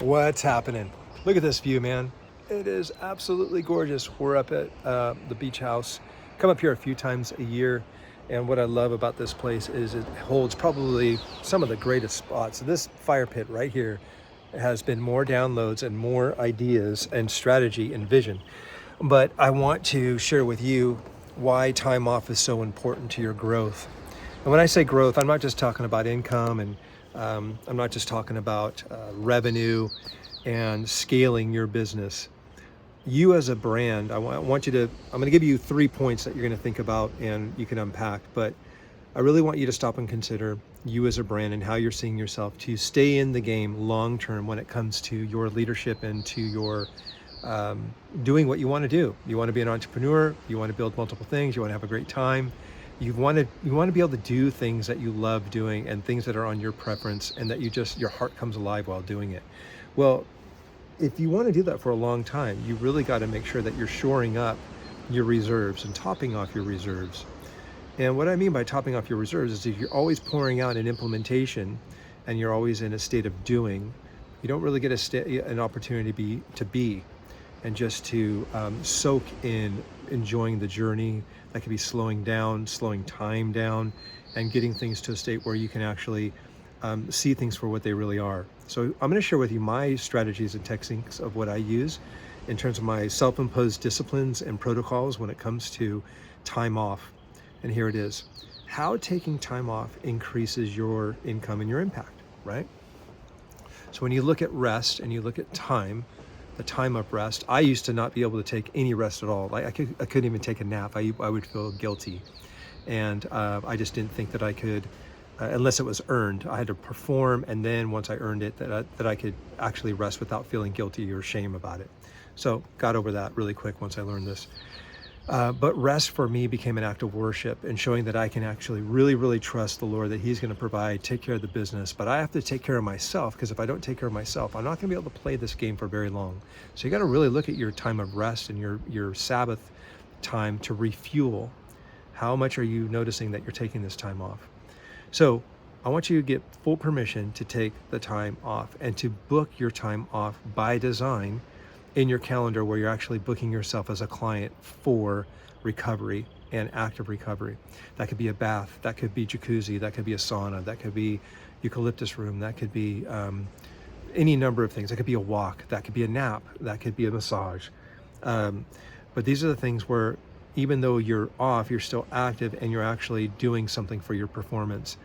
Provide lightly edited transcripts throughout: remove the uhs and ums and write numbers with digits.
What's happening? Look at this view, man. It is absolutely gorgeous. We're up at the beach house. Come up here a few times a year. And what I love about this place is it holds probably some of the greatest spots. This fire pit right here has been more downloads and more ideas and strategy and vision. But I want to share with you why time off is so important to your growth. And when I say growth, I'm not just talking about income and I'm not just talking about revenue and scaling your business. You as a brand, want you to, I'm going to give you 3 points that you're going to think about and you can unpack, but I really want you to stop and consider you as a brand and how you're seeing yourself to stay in the game long term when it comes to your leadership and to your doing what you want to do. You want to be an entrepreneur, you want to build multiple things, you want to have a great time. You want to be able to do things that you love doing and things that are on your preference and that your heart comes alive while doing it. Well, if you want to do that for a long time, you really got to make sure that you're shoring up your reserves and topping off your reserves. And what I mean by topping off your reserves is if you're always pouring out an implementation and you're always in a state of doing, you don't really get an opportunity to be and just to soak in enjoying the journey. That could be slowing down, slowing time down, and getting things to a state where you can actually see things for what they really are. So I'm going to share with you my strategies and techniques of what I use in terms of my self-imposed disciplines and protocols when it comes to time off. And here it is. How taking time off increases your income and your impact, right? So when you look at rest and you look at time, the time of rest, I used to not be able to take any rest at all. Like I couldn't even take a nap. I would feel guilty. And I just didn't think that I could, unless it was earned. I had to perform, and then once I earned it, that I could actually rest without feeling guilty or shame about it. So got over that really quick once I learned this. But rest for me became an act of worship and showing that I can actually really, really trust the Lord, that He's going to provide, take care of the business. But I have to take care of myself, because if I don't take care of myself, I'm not going to be able to play this game for very long. So you got to really look at your time of rest and your Sabbath time to refuel. How much are you noticing that you're taking this time off? So I want you to get full permission to take the time off and to book your time off by design in your calendar, where you're actually booking yourself as a client for recovery and active recovery. That could be a bath, that could be jacuzzi, that could be a sauna, that could be eucalyptus room, that could be any number of things. That could be a walk, that could be a nap, that could be a massage. But these are the things where even though you're off, you're still active and you're actually doing something for your performance.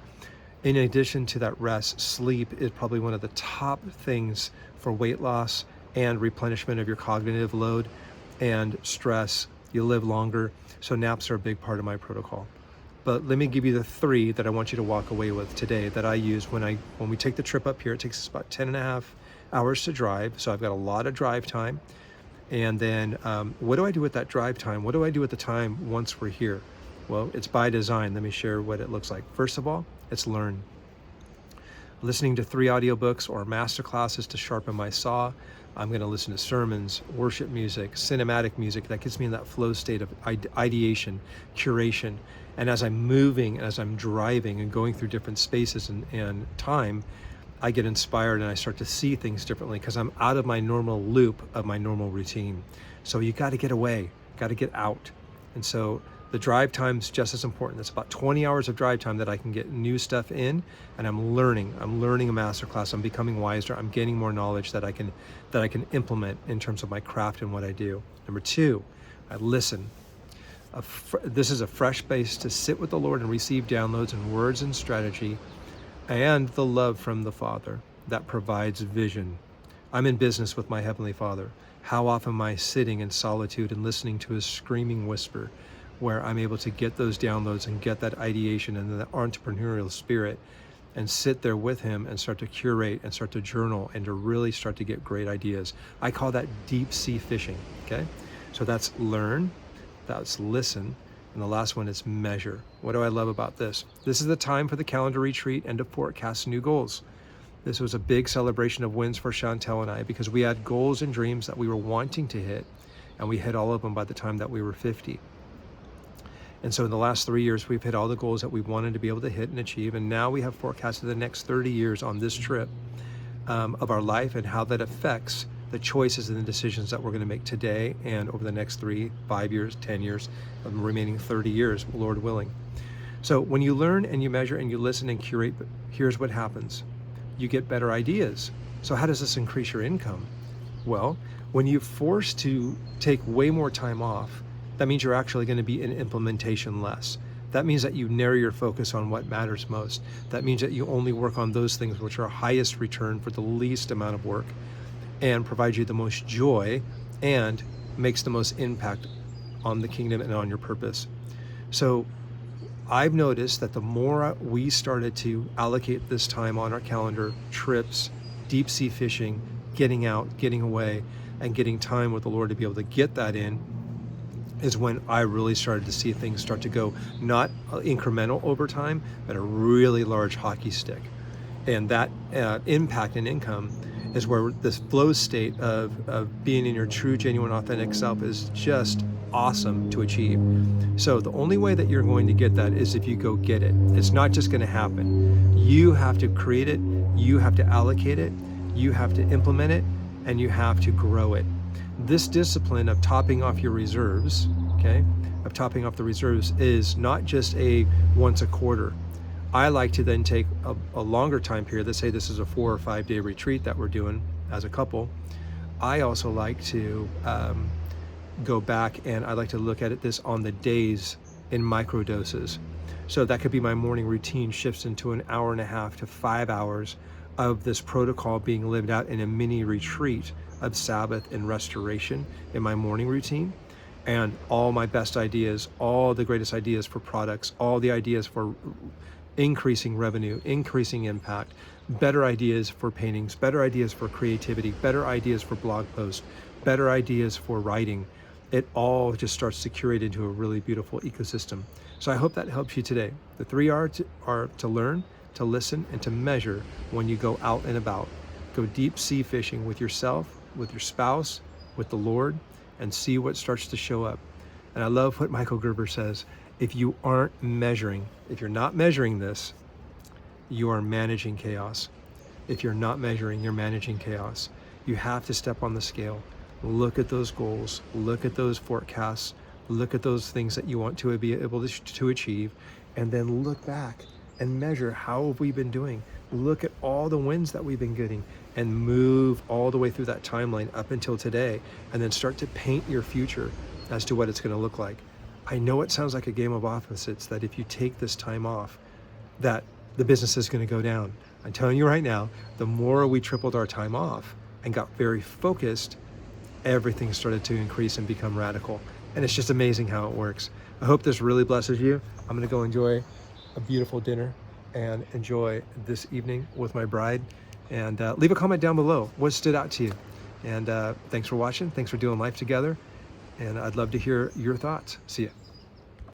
In addition to that rest, sleep is probably one of the top things for weight loss and replenishment of your cognitive load and stress. You live longer. So naps are a big part of my protocol. But let me give you the 3 that I want you to walk away with today that I use when we take the trip up here. It takes us about 10 and a half hours to drive. So I've got a lot of drive time. And then what do I do with that drive time? What do I do with the time once we're here? Well, it's by design. Let me share what it looks like. First of all, it's learn. Listening to 3 audiobooks or master classes to sharpen my saw. I'm going to listen to sermons, worship music, cinematic music. That gets me in that flow state of ideation, curation. And as I'm moving, as I'm driving and going through different spaces and time, I get inspired and I start to see things differently because I'm out of my normal loop of my normal routine. So you got to get away, got to get out. And so the drive time's just as important. It's about 20 hours of drive time that I can get new stuff in, and I'm learning a masterclass. I'm becoming wiser. I'm gaining more knowledge that I can implement in terms of my craft and what I do. Number 2, I listen. This is a fresh space to sit with the Lord and receive downloads and words and strategy and the love from the Father that provides vision. I'm in business with my Heavenly Father. How often am I sitting in solitude and listening to His screaming whisper, where I'm able to get those downloads and get that ideation and that entrepreneurial spirit and sit there with Him and start to curate and start to journal and to really start to get great ideas. I call that deep sea fishing, okay? So that's learn, that's listen, and the last one is measure. What do I love about this? This is the time for the calendar retreat and to forecast new goals. This was a big celebration of wins for Chantel and I, because we had goals and dreams that we were wanting to hit, and we hit all of them by the time that we were 50. And so in the last 3 years, we've hit all the goals that we wanted to be able to hit and achieve. And now we have forecasted the next 30 years on this trip of our life and how that affects the choices and the decisions that we're going to make today and over the next 3, 5 years, 10 years, the remaining 30 years, Lord willing. So when you learn and you measure and you listen and curate, here's what happens. You get better ideas. So how does this increase your income? Well, when you're forced to take way more time off, that means you're actually going to be in implementation less. That means that you narrow your focus on what matters most. That means that you only work on those things which are highest return for the least amount of work and provide you the most joy and makes the most impact on the kingdom and on your purpose. So I've noticed that the more we started to allocate this time on our calendar, trips, deep sea fishing, getting out, getting away, and getting time with the Lord to be able to get that in, is when I really started to see things start to go not incremental over time, but a really large hockey stick. And that impact and income is where this flow state of being in your true, genuine, authentic self is just awesome to achieve. So the only way that you're going to get that is if you go get it. It's not just going to happen. You have to create it, you have to allocate it, you have to implement it, and you have to grow it. This discipline of topping off your reserves, okay, of topping off the reserves is not just a once a quarter. I like to then take a longer time period. Let's say this is a 4 or 5 day retreat that we're doing as a couple. I also like to go back and I like to look at this on the days in micro doses. So that could be my morning routine shifts into an hour and a half to 5 hours of this protocol being lived out in a mini retreat of Sabbath and restoration in my morning routine. And all my best ideas, all the greatest ideas for products, all the ideas for increasing revenue, increasing impact, better ideas for paintings, better ideas for creativity, better ideas for blog posts, better ideas for writing. It all just starts to curate into a really beautiful ecosystem. So I hope that helps you today. The 3 are to learn, to listen, and to measure when you go out and about. Go deep sea fishing with yourself, with your spouse, with the Lord, and see what starts to show up. And I love what Michael Gerber says. If you aren't measuring, if you're not measuring this, you are managing chaos. If you're not measuring, you're managing chaos. You have to step on the scale. Look at those goals, look at those forecasts, look at those things that you want to be able to achieve, and then look back and measure how have we been doing. Look at all the wins that we've been getting and move all the way through that timeline up until today, and then start to paint your future as to what it's going to look like. I know it sounds like a game of opposites, that if you take this time off, that the business is going to go down. I'm telling you right now, the more we tripled our time off and got very focused, everything started to increase and become radical. And it's just amazing how it works. I hope this really blesses you. I'm going to go enjoy a beautiful dinner and enjoy this evening with my bride. And leave a comment down below. What stood out to you? And thanks for watching. Thanks for doing life together. And I'd love to hear your thoughts. See ya.